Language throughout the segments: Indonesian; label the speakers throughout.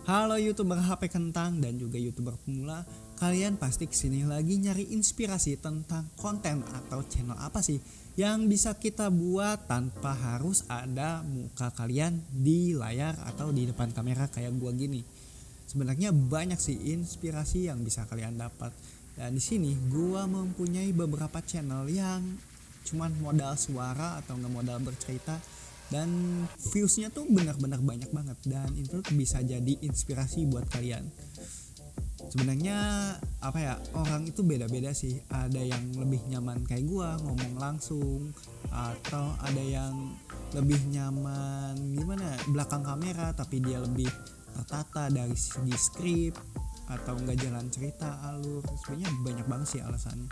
Speaker 1: Halo YouTuber HP Kentang dan juga YouTuber pemula. Kalian pasti kesini lagi nyari inspirasi tentang konten atau channel apa sih yang bisa kita buat tanpa harus ada muka kalian di layar atau di depan kamera kayak gua gini. Sebenarnya banyak sih inspirasi yang bisa kalian dapat. Dan di sini gua mempunyai beberapa channel yang cuman modal suara atau nggak modal bercerita, dan viewsnya tuh benar-benar banyak banget, dan itu bisa jadi inspirasi buat kalian. Sebenarnya orang itu beda-beda sih. Ada yang lebih nyaman kayak gua ngomong langsung, atau ada yang lebih nyaman belakang kamera tapi dia lebih tertata dari segi skrip atau enggak jalan cerita alur. Sebenarnya banyak banget sih alasannya.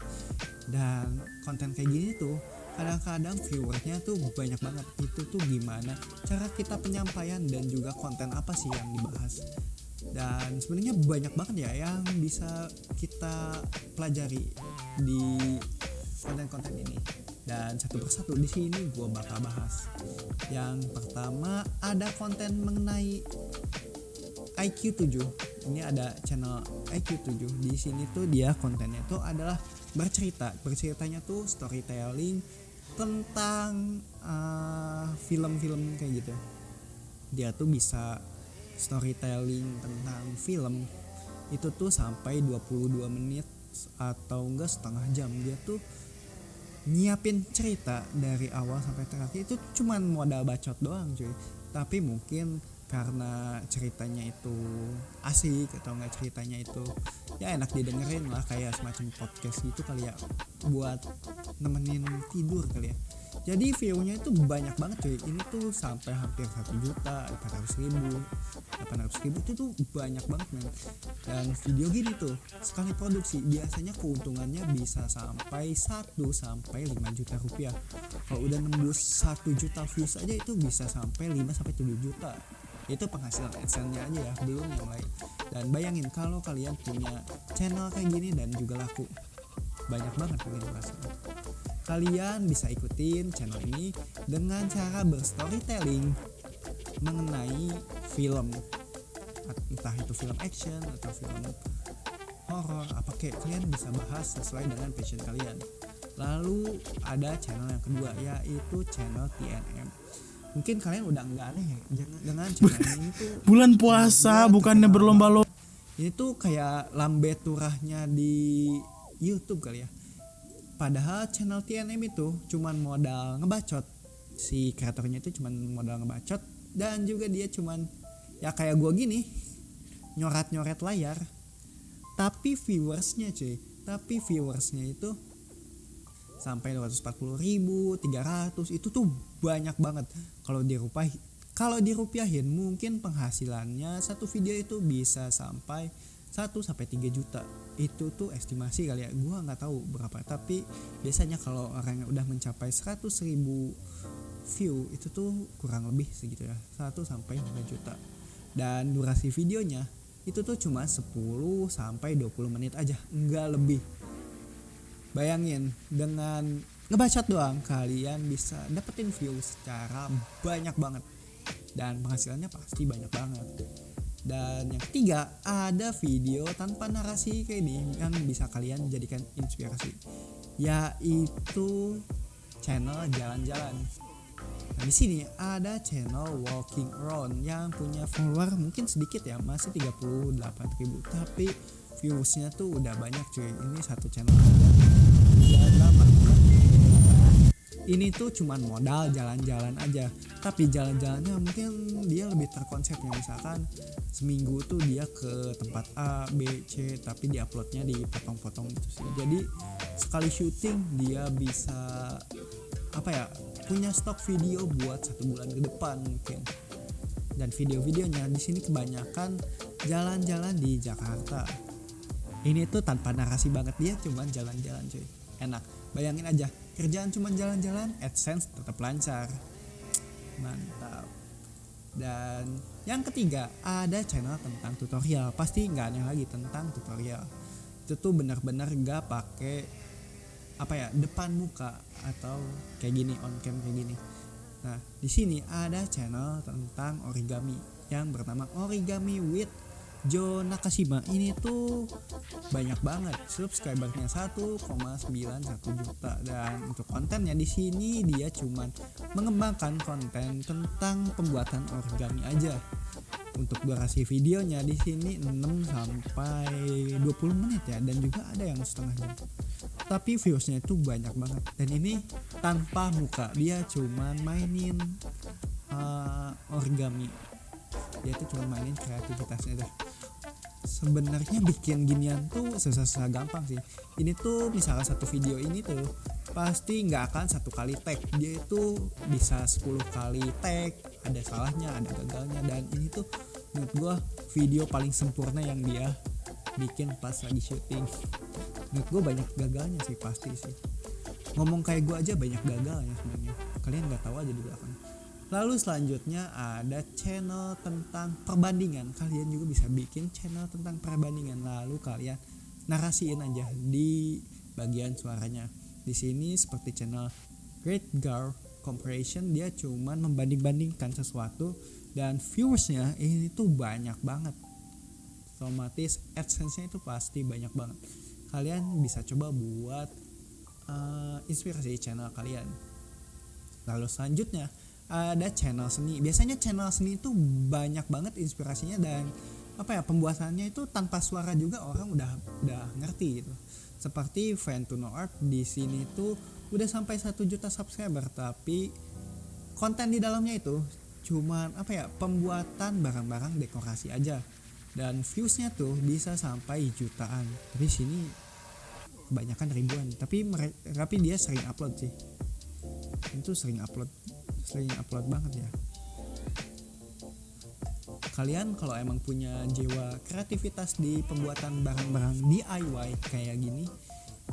Speaker 1: Dan konten kayak gini tuh kadang-kadang viewersnya tuh banyak banget. Itu tuh gimana cara kita penyampaian dan juga konten apa sih yang dibahas. Dan sebenarnya banyak banget ya yang bisa kita pelajari di konten-konten ini. Dan satu persatu di sini gue bakal bahas. Yang pertama ada konten mengenai IQ7. Ini ada channel IQ7. Di sini tuh dia kontennya tuh adalah berceritanya tuh storytelling tentang film-film kayak gitu. Dia tuh bisa storytelling tentang film itu tuh sampai 22 menit atau enggak setengah jam. Dia tuh nyiapin cerita dari awal sampai terakhir. Itu cuman modal bacot doang cuy, tapi mungkin karena ceritanya itu asik atau enggak ceritanya itu ya enak didengerin lah, kayak semacam podcast gitu kali ya, buat nemenin tidur kali ya. Jadi view-nya itu banyak banget cuy. Ini tuh sampai hampir 1 juta 400.000 800.000. Itu tuh banyak banget men. Dan video gini tuh sekali produksi biasanya keuntungannya bisa sampai 1 sampai 5 juta rupiah. Kalau udah nembus 1 juta views aja itu bisa sampai 5 sampai 7 juta. Itu penghasilan AdSense-nya aja ya, belum yang lain. Dan bayangin kalau kalian punya channel kayak gini dan juga laku, banyak banget mungkin hasilnya. Kalian bisa ikutin channel ini dengan cara berstorytelling mengenai film, entah itu film action atau film horror, apa kayak kalian bisa bahas sesuai dengan passion kalian. Lalu ada channel yang kedua, yaitu channel TNM. Mungkin kalian udah nggak aneh ya dengan channel ini tuh
Speaker 2: bulan puasa bukannya berlomba-lomba.
Speaker 1: Ini tuh kayak lambe turahnya di YouTube kali ya. Padahal channel TNM itu cuman modal ngebacot. Si kreatornya itu cuman modal ngebacot, dan juga dia cuman ya kayak gua gini, nyoret-nyoret layar. Tapi viewersnya itu sampai 240.000, 300. Itu tuh banyak banget. Kalau dirupiahin mungkin penghasilannya satu video itu bisa sampai 1 sampai 3 juta. Itu tuh estimasi kali ya, gua nggak tahu berapa, tapi biasanya kalau orang yang udah mencapai 100.000 view itu tuh kurang lebih segitu ya, 1 sampai 5 juta. Dan durasi videonya itu tuh cuma 10 sampai 20 menit aja, nggak lebih. Bayangin, dengan ngebacot doang kalian bisa dapetin view secara banyak banget, dan penghasilannya pasti banyak banget. Dan yang ketiga ada video tanpa narasi kayak ini yang bisa kalian jadikan inspirasi, yaitu channel jalan-jalan. Nah, di sini ada channel Walking Around yang punya follower mungkin sedikit ya, masih 38.000, tapi viewsnya tuh udah banyak cuy. Ini satu channel aja udah 8. Ini tuh cuman modal jalan-jalan aja, tapi jalan-jalannya mungkin dia lebih terkonsep ya. Misalkan seminggu tuh dia ke tempat A, B, C, tapi diuploadnya dipotong-potong gitu sih. Jadi sekali syuting dia bisa punya stok video buat 1 bulan ke depan mungkin. Dan video-videonya di sini kebanyakan jalan-jalan di Jakarta. Ini tuh tanpa narasi banget, dia cuman jalan-jalan cuy. Enak. Bayangin aja, kerjaan cuma jalan-jalan, AdSense tetap lancar. Mantap. Dan yang ketiga ada channel tentang tutorial. Pasti nggak aneh lagi tentang tutorial. Itu tuh benar-benar nggak pakai depan muka atau kayak gini, on cam kayak gini. Nah, di sini ada channel tentang origami yang bernama Origami with Jo Nakashima ini tuh banyak banget subscribernya 1,91 juta, dan untuk kontennya di sini dia cuman mengembangkan konten tentang pembuatan origami aja. Untuk durasi videonya di sini 6 sampai 20 menit ya, dan juga ada yang setengah jam. Tapi viewsnya itu banyak banget, dan ini tanpa muka, dia cuman mainin origami. Dia tuh cuma mainin kreativitasnya dah. Sebenarnya bikin ginian tuh susah-susah gampang sih. Ini tuh misalnya satu video ini tuh pasti nggak akan satu kali tag, dia itu bisa 10 kali tag, ada salahnya, ada gagalnya. Dan ini tuh menurut gua video paling sempurna yang dia bikin pas lagi syuting. Menurut gua banyak gagalnya sih, pasti sih. Ngomong kayak gua aja banyak gagalnya sebenarnya, kalian nggak tahu aja di belakang. Lalu selanjutnya ada channel tentang perbandingan. Kalian juga bisa bikin channel tentang perbandingan, lalu kalian narasiin aja di bagian suaranya. Di sini seperti channel Great Girl Comparison, dia cuman membanding-bandingkan sesuatu dan viewersnya ini tuh banyak banget. Otomatis AdSense-nya itu pasti banyak banget. Kalian bisa coba buat inspirasi channel kalian. Lalu selanjutnya ada channel seni. Biasanya channel seni itu banyak banget inspirasinya, dan pembuatannya itu tanpa suara juga orang udah ngerti gitu. Seperti Fan to Know Art di sini tuh udah sampai 1 juta subscriber, tapi konten di dalamnya itu cuman pembuatan barang-barang dekorasi aja, dan viewsnya tuh bisa sampai jutaan. Tapi sini kebanyakan ribuan, tapi dia sering upload sih. Itu sering upload banget ya. Kalian kalau emang punya jiwa kreativitas di pembuatan barang-barang DIY kayak gini,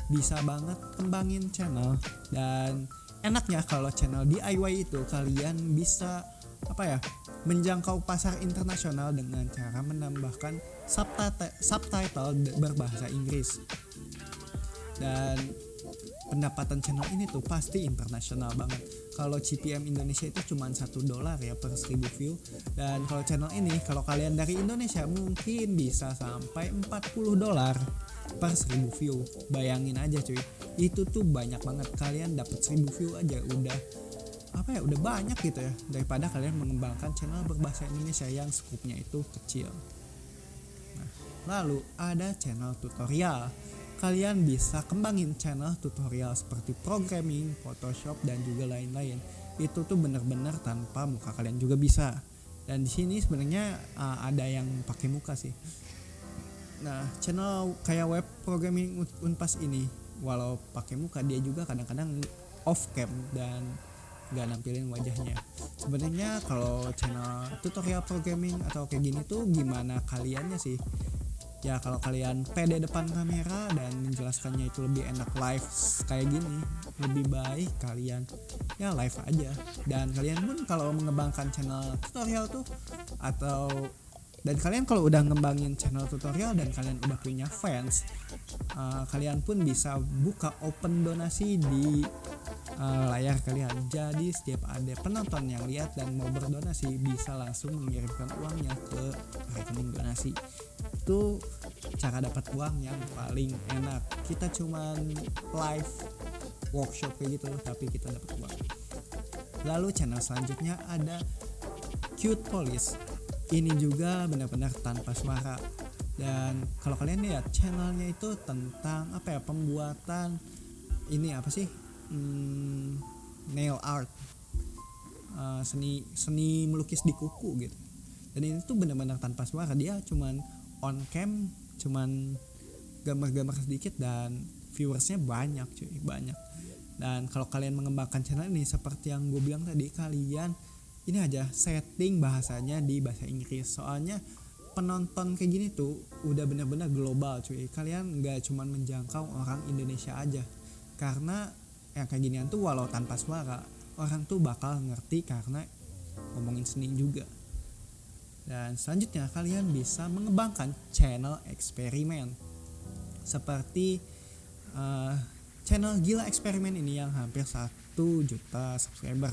Speaker 1: bisa banget kembangin channel. Dan enaknya kalau channel DIY itu kalian bisa menjangkau pasar internasional dengan cara menambahkan subtitle berbahasa Inggris. Dan pendapatan channel ini tuh pasti internasional banget. Kalau CPM Indonesia itu cuma $1 ya per 1000 view. Dan kalau channel ini, kalau kalian dari Indonesia mungkin bisa sampai $40 per 1000 view. Bayangin aja cuy, itu tuh banyak banget. Kalian dapat 1000 view aja udah udah banyak gitu ya, daripada kalian mengembangkan channel berbahasa Indonesia yang skupnya itu kecil. Nah, lalu ada channel tutorial. Kalian bisa kembangin channel tutorial seperti programming, Photoshop, dan juga lain-lain. Itu tuh bener-bener tanpa muka kalian juga bisa. Dan di sini sebenarnya ada yang pakai muka sih. Nah, channel kayak web programming Unpas ini, walau pakai muka, dia juga kadang-kadang off cam dan nggak nampilin wajahnya. Sebenarnya kalau channel tutorial programming atau kayak gini tuh gimana kaliannya sih? Ya kalau kalian pede depan kamera dan menjelaskannya itu lebih enak live kayak gini, lebih baik kalian ya live aja. Dan kalian pun kalau mengembangkan channel tutorial tuh dan kalian kalau udah ngembangin channel tutorial dan kalian udah punya fans, kalian pun bisa buka open donasi di layar kalian. Jadi setiap ada penonton yang lihat dan mau berdonasi bisa langsung mengirimkan uangnya ke rekening donasi. Itu cara dapat uang yang paling enak. Kita cuman live workshop kayak gitu, tapi kita dapat uang. Lalu channel selanjutnya ada Cute Police. Ini juga benar-benar tanpa suara. Dan kalau kalian lihat channelnya itu tentang pembuatan ini nail art, seni melukis di kuku gitu. Dan ini tuh benar-benar tanpa suara, dia cuman on cam, cuman gambar-gambar sedikit, dan viewersnya banyak cuy, banyak. Dan kalau kalian mengembangkan channel ini seperti yang gue bilang tadi, kalian ini aja setting bahasanya di bahasa Inggris. Soalnya penonton kayak gini tuh udah benar-benar global cuy. Kalian nggak cuman menjangkau orang Indonesia aja, karena yang kayak ginian tuh walau tanpa suara orang tuh bakal ngerti karena ngomongin seni juga. Dan selanjutnya kalian bisa mengembangkan channel eksperimen seperti channel Gila Eksperimen ini yang hampir 1 juta subscriber.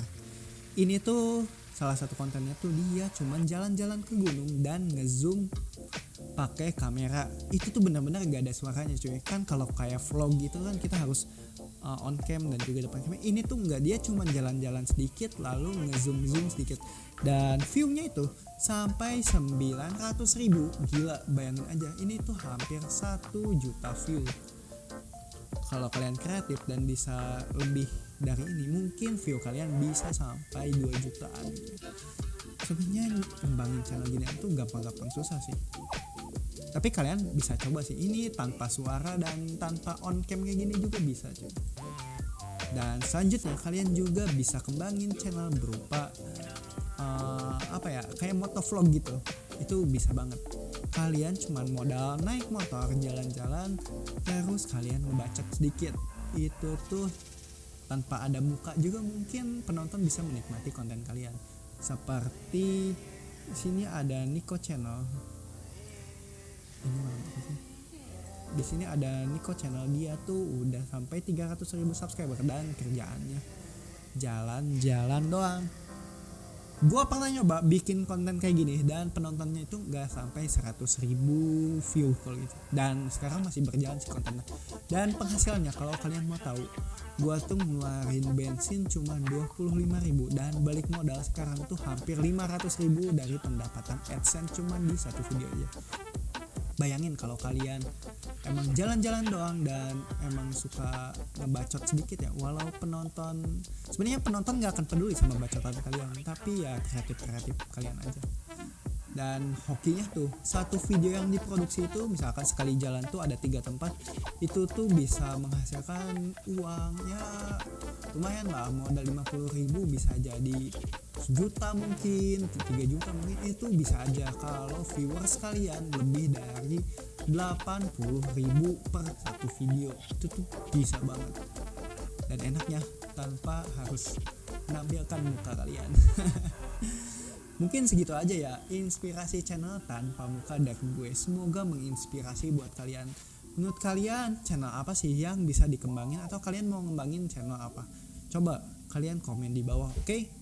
Speaker 1: Ini tuh salah satu kontennya tuh dia cuman jalan-jalan ke gunung dan ngezoom pakai kamera. Itu tuh benar-benar gak ada suaranya cuy. Kan kalau kayak vlog gitu kan kita harus on cam dan juga depan kamera. Ini tuh enggak, dia cuman jalan-jalan sedikit lalu ngezoom sedikit. Dan view-nya itu sampai 900.000. Gila, bayangin aja. Ini tuh hampir 1 juta view. Kalau kalian kreatif dan bisa lebih dari ini, mungkin view kalian bisa sampai 2 jutaan gitu. Sebenarnya ngembangin channel gini tuh gampang-gampang susah sih. Tapi kalian bisa coba sih, ini tanpa suara dan tanpa on cam kayak gini juga bisa cuy. Dan selanjutnya kalian juga bisa kembangin channel berupa kayak motovlog gitu. Itu bisa banget. Kalian cuman modal naik motor jalan-jalan terus kalian ngebacot sedikit. Itu tuh tanpa ada muka juga mungkin penonton bisa menikmati konten kalian. Seperti di sini ada Nico Channel. Di sini ada Nico Channel, dia tuh udah sampai 300.000 subscriber dan kerjaannya jalan-jalan doang. Gua pernah nyoba bikin konten kayak gini dan penontonnya itu nggak sampai 100.000 view kalau gitu. Dan sekarang masih berjalan sih kontennya. Dan penghasilannya kalau kalian mau tahu, gua tuh ngeluarin bensin cuma 25.000 dan balik modal sekarang tuh hampir 500.000 dari pendapatan AdSense cuma di satu video aja. Bayangin kalau kalian emang jalan-jalan doang dan emang suka ngebacot sedikit ya, walau sebenarnya penonton nggak akan peduli sama bacotan kalian, tapi ya kreatif kalian aja. Dan hokinya tuh satu video yang diproduksi itu misalkan sekali jalan tuh ada 3 tempat, itu tuh bisa menghasilkan uang ya lumayan lah, modal 50.000 bisa jadi 1 juta mungkin 3 juta mungkin. Itu bisa aja kalau viewers kalian lebih dari 80.000 per satu video. Itu tuh bisa banget dan enaknya tanpa harus menampilkan muka kalian. Mungkin segitu aja ya inspirasi channel tanpa muka dari gue. Semoga menginspirasi buat kalian. Menurut kalian channel apa sih yang bisa dikembangin, atau kalian mau ngembangin channel apa? Coba kalian komen di bawah, oke?